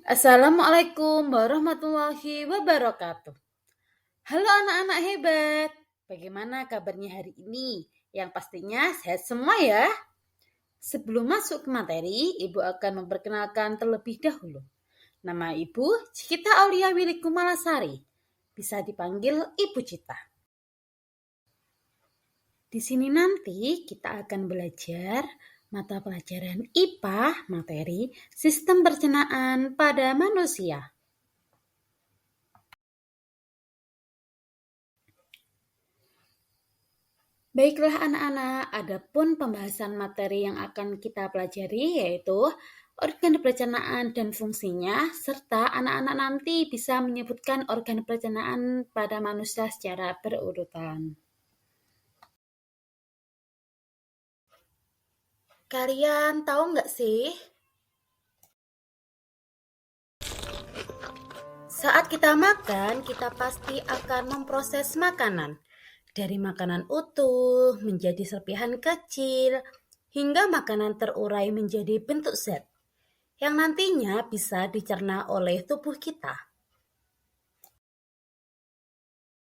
Assalamualaikum warahmatullahi wabarakatuh. Halo anak-anak hebat, bagaimana kabarnya hari ini? Yang pastinya sehat semua ya. Sebelum masuk ke materi, Ibu akan memperkenalkan terlebih dahulu. Nama Ibu Cita Aulia Wilikumalasari, bisa dipanggil Ibu Cita. Di sini nanti kita akan belajar mata pelajaran IPA materi Sistem Pencernaan pada Manusia. Baiklah anak-anak, adapun pembahasan materi yang akan kita pelajari yaitu organ pencernaan dan fungsinya, serta anak-anak nanti bisa menyebutkan organ pencernaan pada manusia secara berurutan. Kalian tahu nggak sih? Saat kita makan, kita pasti akan memproses makanan. Dari makanan utuh menjadi serpihan kecil, hingga makanan terurai menjadi bentuk zat yang nantinya bisa dicerna oleh tubuh kita.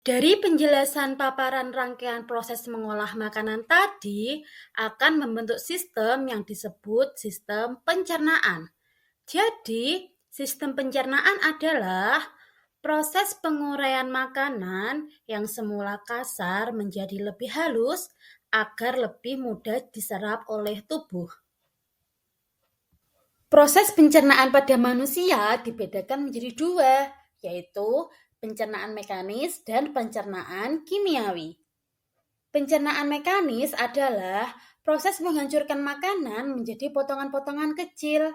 Dari penjelasan paparan rangkaian proses mengolah makanan tadi akan membentuk sistem yang disebut sistem pencernaan. Jadi, sistem pencernaan adalah proses penguraian makanan yang semula kasar menjadi lebih halus agar lebih mudah diserap oleh tubuh. Proses pencernaan pada manusia dibedakan menjadi dua, yaitu pencernaan mekanis dan pencernaan kimiawi. Pencernaan mekanis adalah proses menghancurkan makanan menjadi potongan-potongan kecil.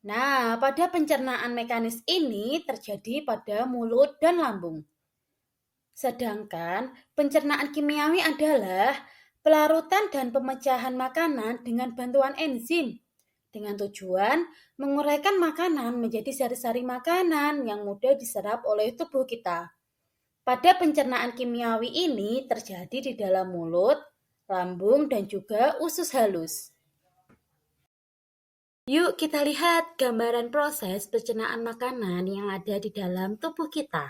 Nah, pada pencernaan mekanis ini terjadi pada mulut dan lambung. Sedangkan pencernaan kimiawi adalah pelarutan dan pemecahan makanan dengan bantuan enzim dengan tujuan menguraikan makanan menjadi sari-sari makanan yang mudah diserap oleh tubuh kita. Pada pencernaan kimiawi ini terjadi di dalam mulut, lambung, dan juga usus halus. Yuk kita lihat gambaran proses pencernaan makanan yang ada di dalam tubuh kita.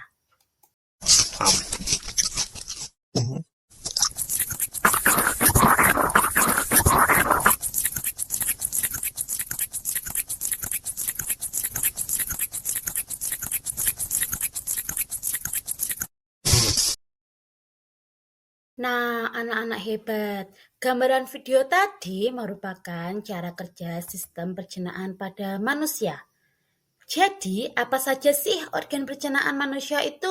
Nah, anak-anak hebat, gambaran video tadi merupakan cara kerja sistem pencernaan pada manusia. Jadi, apa saja sih organ pencernaan manusia itu?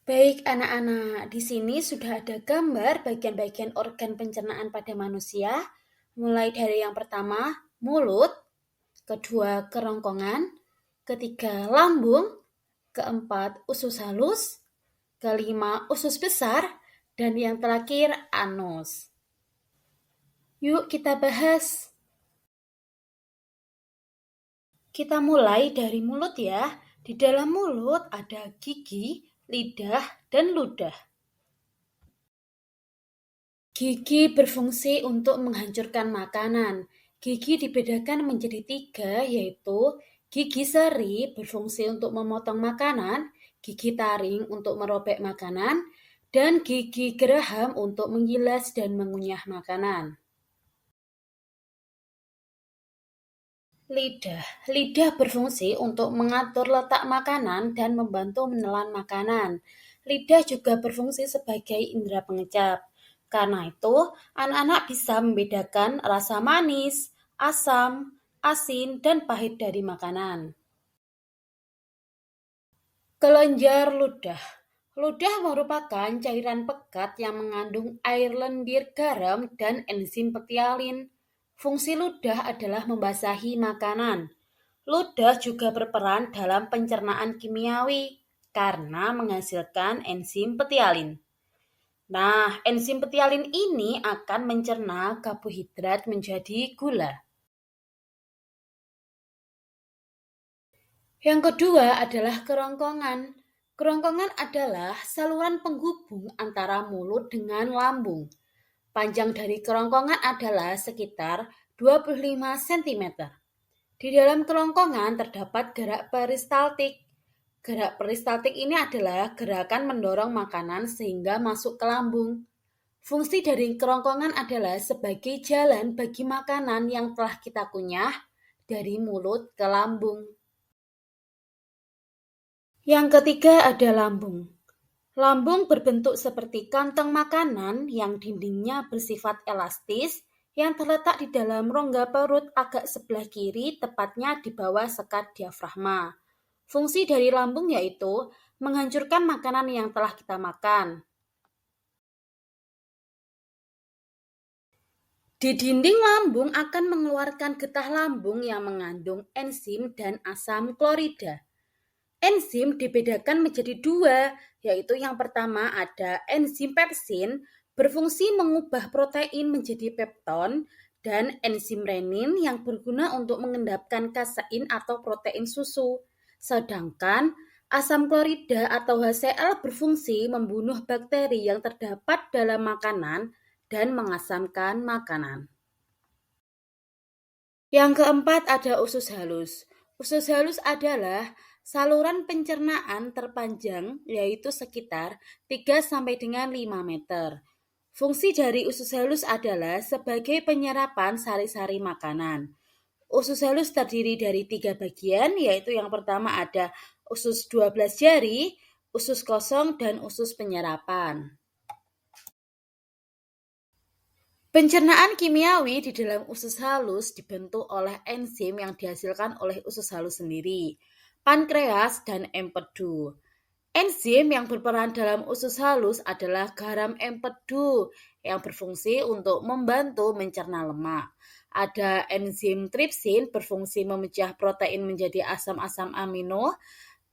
Baik anak-anak, di sini sudah ada gambar bagian-bagian organ pencernaan pada manusia, mulai dari yang pertama, mulut, kedua, kerongkongan, ketiga, lambung, keempat, usus halus, kelima, usus besar, dan yang terakhir, anus. Yuk kita bahas. Kita mulai dari mulut ya. Di dalam mulut ada gigi, lidah, dan ludah. Gigi berfungsi untuk menghancurkan makanan. Gigi dibedakan menjadi 3, yaitu gigi seri berfungsi untuk memotong makanan, gigi taring untuk merobek makanan, dan gigi geraham untuk menggilas dan mengunyah makanan. Lidah berfungsi untuk mengatur letak makanan dan membantu menelan makanan. Lidah juga berfungsi sebagai indera pengecap. Karena itu, anak-anak bisa membedakan rasa manis, asam, asin, dan pahit dari makanan. Kelenjar ludah. Ludah merupakan cairan pekat yang mengandung air lendir, garam, dan enzim pektialin. Fungsi ludah adalah membasahi makanan. Ludah juga berperan dalam pencernaan kimiawi karena menghasilkan enzim pektialin. Nah, enzim pektialin ini akan mencerna karbohidrat menjadi gula. Yang kedua adalah kerongkongan. Kerongkongan adalah saluran penghubung antara mulut dengan lambung. Panjang dari kerongkongan adalah sekitar 25 cm. Di dalam kerongkongan terdapat gerak peristaltik. Gerak peristaltik ini adalah gerakan mendorong makanan sehingga masuk ke lambung. Fungsi dari kerongkongan adalah sebagai jalan bagi makanan yang telah kita kunyah dari mulut ke lambung. Yang ketiga ada lambung. Lambung berbentuk seperti kantong makanan yang dindingnya bersifat elastis yang terletak di dalam rongga perut agak sebelah kiri, tepatnya di bawah sekat diafragma. Fungsi dari lambung yaitu menghancurkan makanan yang telah kita makan. Di dinding lambung akan mengeluarkan getah lambung yang mengandung enzim dan asam klorida. Enzim dibedakan menjadi dua, yaitu yang pertama ada enzim pepsin, berfungsi mengubah protein menjadi pepton, dan enzim renin yang berguna untuk mengendapkan kasein atau protein susu. Sedangkan asam klorida atau HCl berfungsi membunuh bakteri yang terdapat dalam makanan dan mengasamkan makanan. Yang keempat ada usus halus. Usus halus adalah saluran pencernaan terpanjang yaitu sekitar 3 sampai dengan 5 meter. Fungsi dari usus halus adalah sebagai penyerapan sari-sari makanan. Usus halus terdiri dari 3 bagian, yaitu yang pertama ada usus 12 jari, usus kosong, dan usus penyerapan. Pencernaan kimiawi di dalam usus halus dibentuk oleh enzim yang dihasilkan oleh usus halus sendiri, pankreas dan empedu. Enzim yang berperan dalam usus halus adalah garam empedu yang berfungsi untuk membantu mencerna lemak. Ada enzim tripsin berfungsi memecah protein menjadi asam-asam amino.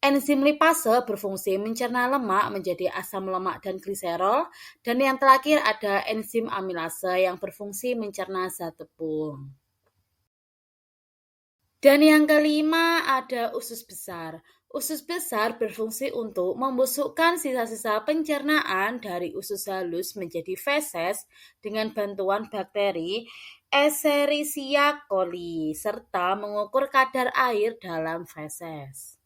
Enzim lipase berfungsi mencerna lemak menjadi asam lemak dan gliserol, dan yang terakhir ada enzim amilase yang berfungsi mencerna zat tepung. Dan yang kelima ada usus besar. Usus besar berfungsi untuk membusukkan sisa-sisa pencernaan dari usus halus menjadi feses dengan bantuan bakteri Escherichia coli serta mengukur kadar air dalam feses.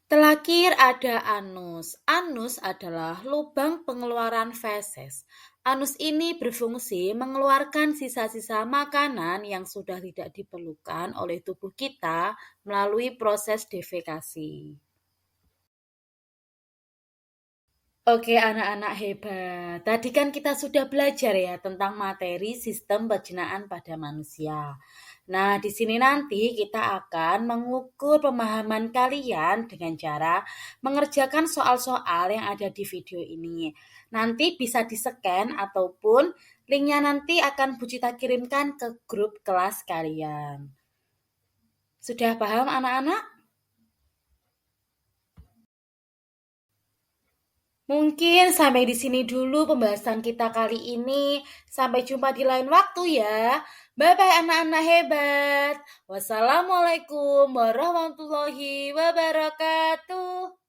Terakhir ada anus. Anus adalah lubang pengeluaran feses. Anus ini berfungsi mengeluarkan sisa-sisa makanan yang sudah tidak diperlukan oleh tubuh kita melalui proses defekasi. Oke, anak-anak hebat. Tadi kan kita sudah belajar ya tentang materi sistem pencernaan pada manusia. Nah, di sini nanti kita akan mengukur pemahaman kalian dengan cara mengerjakan soal-soal yang ada di video ini. Nanti bisa di-scan ataupun linknya nanti akan Bu Cita kirimkan ke grup kelas kalian. Sudah paham anak-anak? Mungkin sampai di sini dulu pembahasan kita kali ini. Sampai jumpa di lain waktu ya. Bye-bye anak-anak hebat. Wassalamualaikum warahmatullahi wabarakatuh.